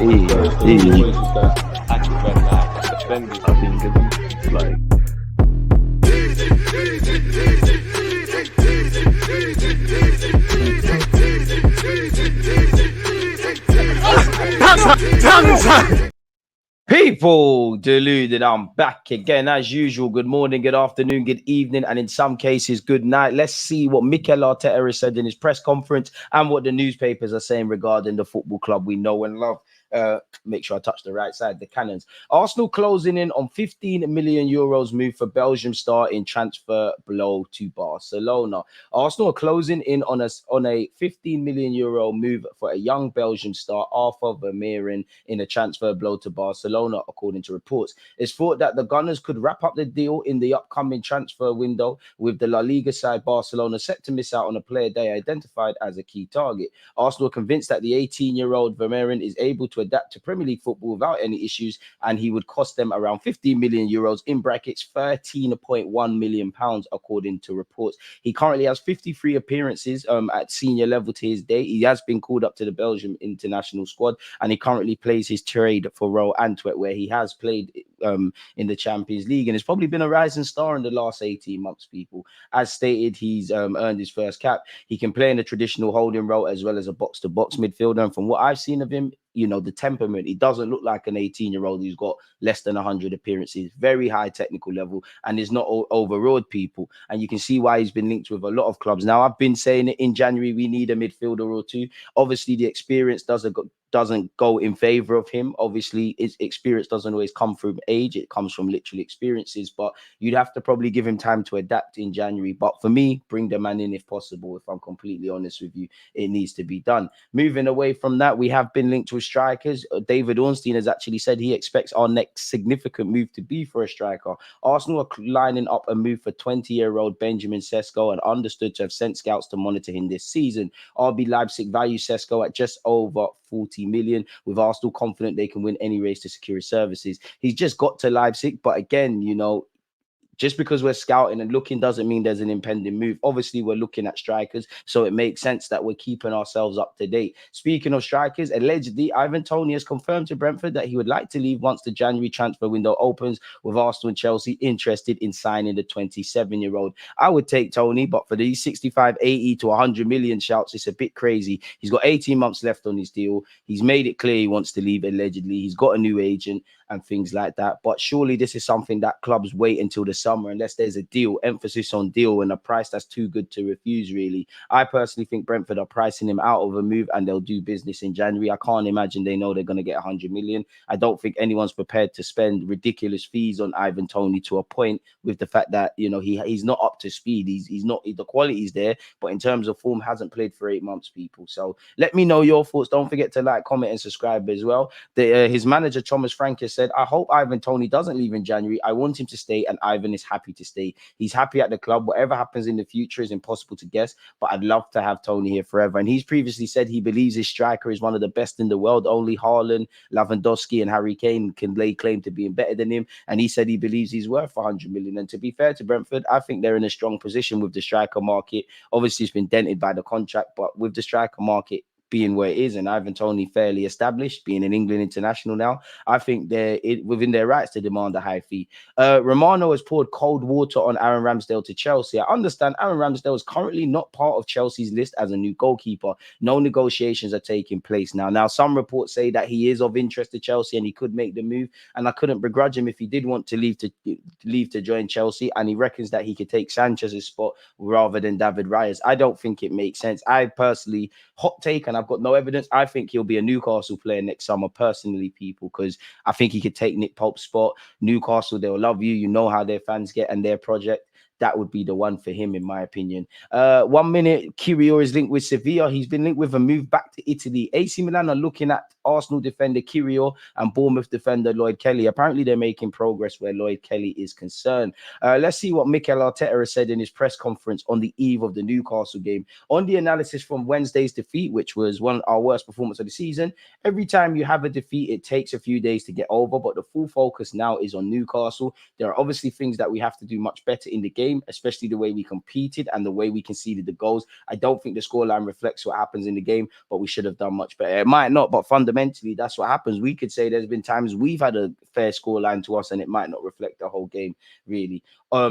Always with the attack defenders. I think it's like. People, Deluded, I'm back again as usual. Good morning, good afternoon, good evening, and in some cases, good night. Let's see what Mikel Arteta has said in his press conference and what the newspapers are saying regarding the football club we know and love. Make sure I touch the right side, the cannons. Arsenal closing in on 15 million euros move for Belgium star in transfer blow to Barcelona. Arsenal are closing in on a 15 million euro move for a young Belgium star, Arthur Vermeeren, in a transfer blow to Barcelona, according to reports. It's thought that the Gunners could wrap up the deal in the upcoming transfer window, with the La Liga side Barcelona set to miss out on a player they identified as a key target. Arsenal are convinced that the 18-year-old Vermeeren is able to adapt to Premier League football without any issues, and he would cost them around 15 million euros, in brackets 13.1 million pounds, according to reports. He currently has 53 appearances at senior level to his day. He has been called up to the Belgium international squad, and he currently plays his trade for Royal Antwerp, where he has played in the Champions League, and has probably been a rising star in the last 18 months, people. As stated, he's earned his first cap. He can play in a traditional holding role as well as a box-to-box midfielder, and from what I've seen of him, you know, the temperament, he doesn't look like an 18-year-old who's got less than 100 appearances. Very high technical level, and is not overawed, people. And you can see why he's been linked with a lot of clubs. Now, I've been saying it in January, we need a midfielder or two. Obviously, the experience doesn't go in favor of him. Obviously, his experience doesn't always come from age. It comes from literal experiences, but you'd have to probably give him time to adapt in January. But for me, bring the man in if possible. If I'm completely honest with you, it needs to be done. Moving away from that, we have been linked with strikers. David Ornstein has actually said he expects our next significant move to be for a striker. Arsenal are lining up a move for 20-year-old Benjamin Sesko, and understood to have sent scouts to monitor him this season. RB Leipzig values Sesko at just over 40 million, with Arsenal confident they can win any race to secure his services. He's just got to Leipzig, but again, you know, just because we're scouting and looking doesn't mean there's an impending move. Obviously, we're looking at strikers, so it makes sense that we're keeping ourselves up to date. Speaking of strikers, allegedly, Ivan Toney has confirmed to Brentford that he would like to leave once the January transfer window opens, with Arsenal and Chelsea interested in signing the 27-year-old. I would take Toney, but for these 65, 80 to 100 million shouts, it's a bit crazy. He's got 18 months left on his deal. He's made it clear he wants to leave, allegedly. He's got a new agent and things like that. But surely this is something that clubs wait until the summer, unless there's a deal, emphasis on deal, and a price that's too good to refuse, really. I personally think Brentford are pricing him out of a move, and they'll do business in January. I can't imagine they know they're going to get 100 million. I don't think anyone's prepared to spend ridiculous fees on Ivan Toney, to a point, with the fact that, you know, he's not up to speed. He's not, the quality's there, but in terms of form, hasn't played for 8 months, people. So let me know your thoughts. Don't forget to like, comment, and subscribe as well. His manager, Thomas Frank, has said, I hope Ivan Toney doesn't leave in January. I want him to stay, and Ivan is happy to stay. He's happy at the club. Whatever happens in the future is impossible to guess, but I'd love to have Toney here forever. And he's previously said he believes his striker is one of the best in the world. Only Haaland, Lewandowski, and Harry Kane can lay claim to being better than him. And he said he believes he's worth 100 million. And to be fair to Brentford, I think they're in a strong position with the striker market. Obviously, it's been dented by the contract, but with the striker market being where it is, and Ivan Toney fairly established, being an England international now, I think they're within their rights to demand a high fee. Romano has poured cold water on Aaron Ramsdale to Chelsea. I understand Aaron Ramsdale is currently not part of Chelsea's list as a new goalkeeper. No negotiations are taking place now. Now, some reports say that he is of interest to Chelsea and he could make the move, and I couldn't begrudge him if he did want to leave to join Chelsea, and he reckons that he could take Sanchez's spot rather than David Raya's. I don't think it makes sense. I personally, hot take, and I've got no evidence, I think he'll be a Newcastle player next summer, personally, people, because I think he could take Nick Pope's spot. Newcastle, they'll love you. You know how their fans get, and their project. That would be the one for him, in my opinion. 1 minute, Kiwior is linked with Sevilla. He's been linked with a move back to Italy. AC Milan are looking at Arsenal defender Kiwior and Bournemouth defender Lloyd Kelly. Apparently, they're making progress where Lloyd Kelly is concerned. Let's see what Mikel Arteta has said in his press conference on the eve of the Newcastle game. On the analysis from Wednesday's defeat, which was our worst performance of the season, every time you have a defeat, it takes a few days to get over, but the full focus now is on Newcastle. There are obviously things that we have to do much better in the game, especially the way we competed and the way we conceded the goals. I don't think the scoreline reflects what happens in the game, but we should have done much better. It might not, but fundamentally, fundamentally, that's what happens. We could say there's been times we've had a fair score line to us and it might not reflect the whole game, really.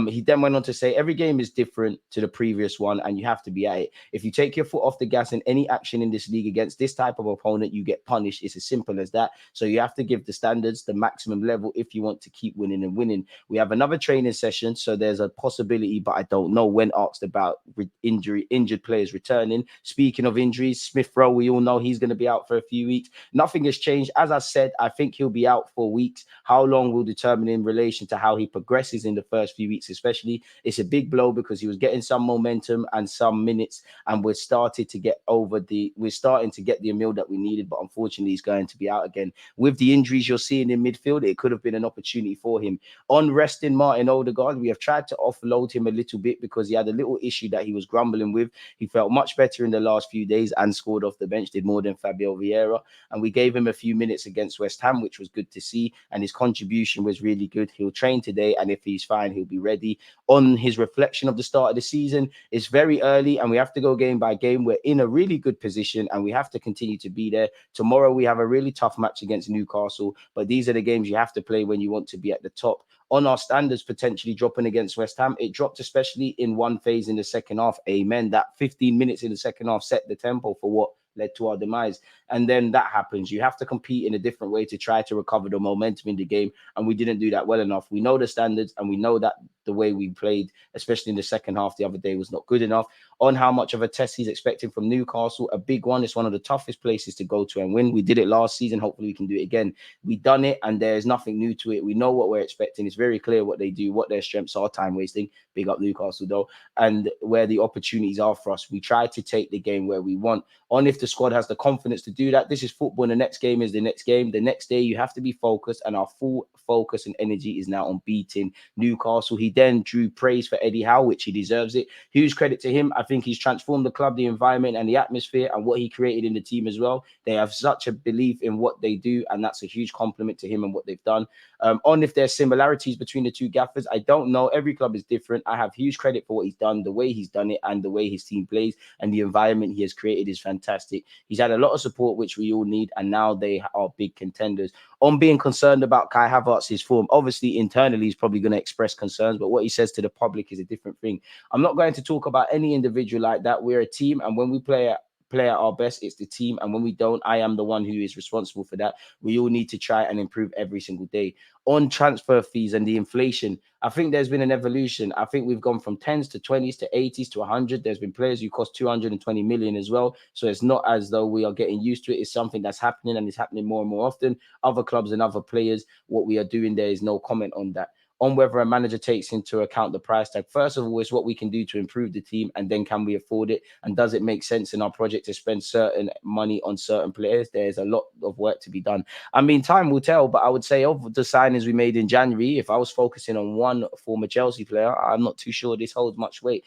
He then went on to say every game is different to the previous one and you have to be at it. If you take your foot off the gas in any action in this league against this type of opponent, you get punished. It's as simple as that. So you have to give the standards the maximum level if you want to keep winning and winning. We have another training session, so there's a possibility, but I don't know, when asked about injured players returning. Speaking of injuries, Smith Rowe, we all know he's going to be out for a few weeks. Nothing has changed. As I said, I think he'll be out for weeks. How long will determine in relation to how he progresses in the first few weeks, especially. It's a big blow because he was getting some momentum and some minutes, and we're starting to get the meal that we needed, but unfortunately he's going to be out again. With the injuries you're seeing in midfield, it could have been an opportunity for him. On resting Martin Odegaard, we have tried to offload him a little bit because he had a little issue that he was grumbling with. He felt much better in the last few days and scored off the bench, did more than Fabio Vieira, and we gave him a few minutes against West Ham, which was good to see, and his contribution was really good. He'll train today, and if he's fine, he'll be ready. On his reflection of the start of the season, it's very early and we have to go game by game. We're in a really good position and we have to continue to be there. Tomorrow we have a really tough match against Newcastle, but these are the games you have to play when you want to be at the top. On our standards potentially dropping against West Ham, it dropped especially in one phase in the second half. Amen. That 15 minutes in the second half set the tempo for what led to our demise. And then that happens. You have to compete in a different way to try to recover the momentum in the game. And we didn't do that well enough. We know the standards and we know that the way we played, especially in the second half the other day, was not good enough. On how much of a test he's expecting from Newcastle, a big one. It's one of the toughest places to go to and win. We did it last season. Hopefully we can do it again. We've done it and there's nothing new to it. We know what we're expecting. It's very clear what they do, what their strengths are, time wasting. Big up Newcastle though. And where the opportunities are for us. We try to take the game where we want. On if the squad has the confidence to do that. This is football and the next game is the next game. The next day you have to be focused, and our full focus and energy is now on beating Newcastle. He then drew praise for Eddie Howe, which he deserves it. Huge credit to him. I think he's transformed the club, the environment and the atmosphere and what he created in the team as well. They have such a belief in what they do, and that's a huge compliment to him and what they've done. On if there's similarities between the two gaffers, I don't know. Every club is different. I have huge credit for what he's done, the way he's done it and the way his team plays, and the environment he has created is fantastic. He's had a lot of support, which we all need, and now they are big contenders. On being concerned about Kai Havertz's form, obviously internally he's probably going to express concerns, but what he says to the public is a different thing. I'm not going to talk about any individual like that. We're a team, and when we play at our best, it's the team, and when we don't, I am the one who is responsible for that. We all need to try and improve every single day. On transfer fees and the inflation, I think there's been an evolution. I think we've gone from 10s to 20s to 80s to 100. There's been players who cost 220 million as well, so it's not as though we are getting used to it. It's something that's happening, and it's happening more and more often. Other clubs and other players, what we are doing there is no comment on that. On whether a manager takes into account the price tag, first of all, is what we can do to improve the team, and then can we afford it, and does it make sense in our project to spend certain money on certain players? There's a lot of work to be done. I mean, time will tell, but I would say of the signings we made in January, if I was focusing on one former Chelsea player, I'm not too sure this holds much weight.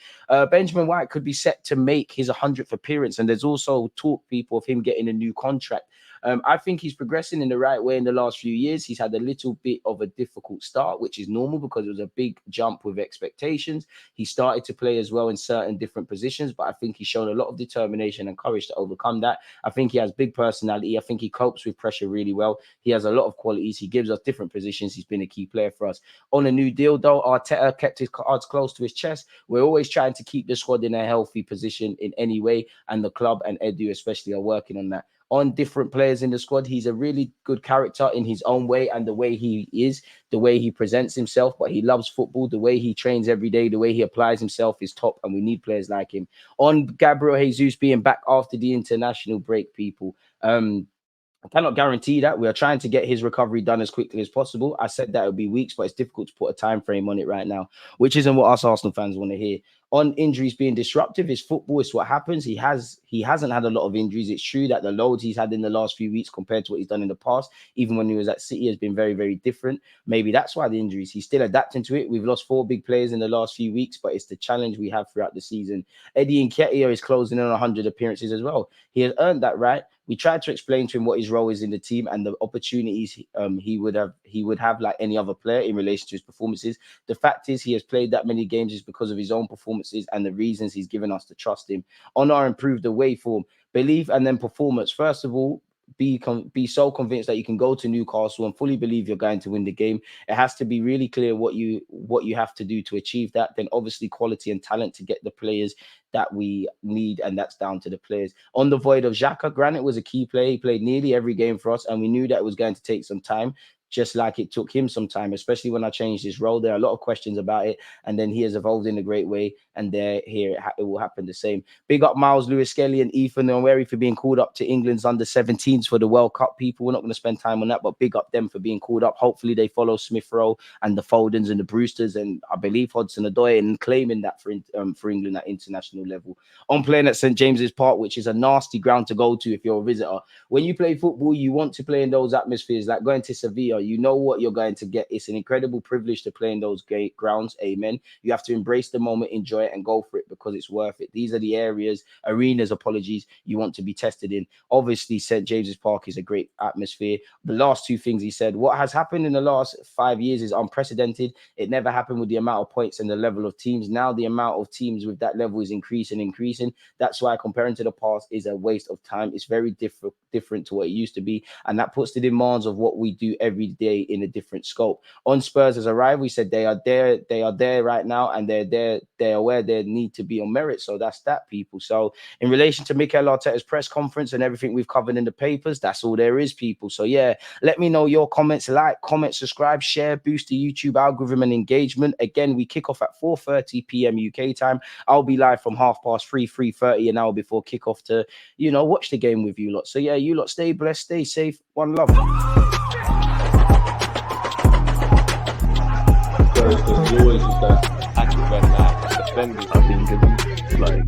Benjamin White could be set to make his 100th appearance, and there's also talk, people, of him getting a new contract. I think he's progressing in the right way in the last few years. He's had a little bit of a difficult start, which is normal because it was a big jump with expectations. He started to play as well in certain different positions, but I think he's shown a lot of determination and courage to overcome that. I think he has big personality. I think he copes with pressure really well. He has a lot of qualities. He gives us different positions. He's been a key player for us. On a new deal, though, Arteta kept his cards close to his chest. We're always trying to keep the squad in a healthy position in any way, and the club and Edu especially are working on that. On different players in the squad, he's a really good character in his own way, and the way he is, the way he presents himself, but he loves football. The way he trains every day, the way he applies himself is top, and we need players like him. On Gabriel Jesus being back after the international break, people, I cannot guarantee that. We are trying to get his recovery done as quickly as possible. I said that it would be weeks, but it's difficult to put a time frame on it right now, which isn't what us Arsenal fans want to hear. On injuries being disruptive, is football. It's what happens. He hasn't had a lot of injuries. It's true that the loads he's had in the last few weeks compared to what he's done in the past, even when he was at City, has been very, very different. Maybe that's why the injuries. He's still adapting to it. We've lost 4 big players in the last few weeks, but it's the challenge we have throughout the season. Eddie Nketiah is closing in on 100 appearances as well. He has earned that right. We tried to explain to him what his role is in the team and the opportunities he would have like any other player in relation to his performances. The fact is, he has played that many games is because of his own performances and the reasons he's given us to trust him. On our improved away form, belief and then performance. First of all, be so convinced that you can go to Newcastle and fully believe you're going to win the game. It has to be really clear what you have to do to achieve that. Then obviously quality and talent to get the players that we need, and that's down to the players. On the void of Xhaka, granted, was a key player. He played nearly every game for us, and we knew that it was going to take some time, just like it took him some time, especially when I changed his role. There are a lot of questions about it, and then he has evolved in a great way, and it will happen the same. Big up Miles, Lewis Skelly, and Ethan Nweri for being called up to England's under-17s for the World Cup, people. We're not going to spend time on that, but big up them for being called up. Hopefully they follow Smith Rowe and the Fodens and the Brewsters, and I believe Hudson-Odoi, and claiming that for England at international level. On playing at St James's Park, which is a nasty ground to go to if you're a visitor. When you play football, you want to play in those atmospheres, like going to Sevilla. You know what you're going to get. It's an incredible privilege to play in those great grounds. Amen. You have to embrace the moment, enjoy it, and go for it because it's worth it. These are the arenas, you want to be tested in. Obviously, St. James's Park is a great atmosphere. The last two things he said, what has happened in the last 5 years is unprecedented. It never happened with the amount of points and the level of teams. Now the amount of teams with that level is increasing. That's why comparing to the past is a waste of time. It's very different to what it used to be, and that puts the demands of what we do every day in a different scope. On Spurs has arrived, we said they are there right now, and they're where they need to be on merit. So that's that, people. So in relation to Mikel Arteta's press conference and everything we've covered in the papers, that's all there is, people. So yeah, let me know your comments. Like, comment, subscribe, share, boost the YouTube algorithm and engagement. Again, we kick off at 4:30 p.m. UK time. I'll be live from 3:30, an hour before kickoff to, watch the game with you lot. So yeah, you lot stay blessed, stay safe. One love. You always use that active when defending. I think it's like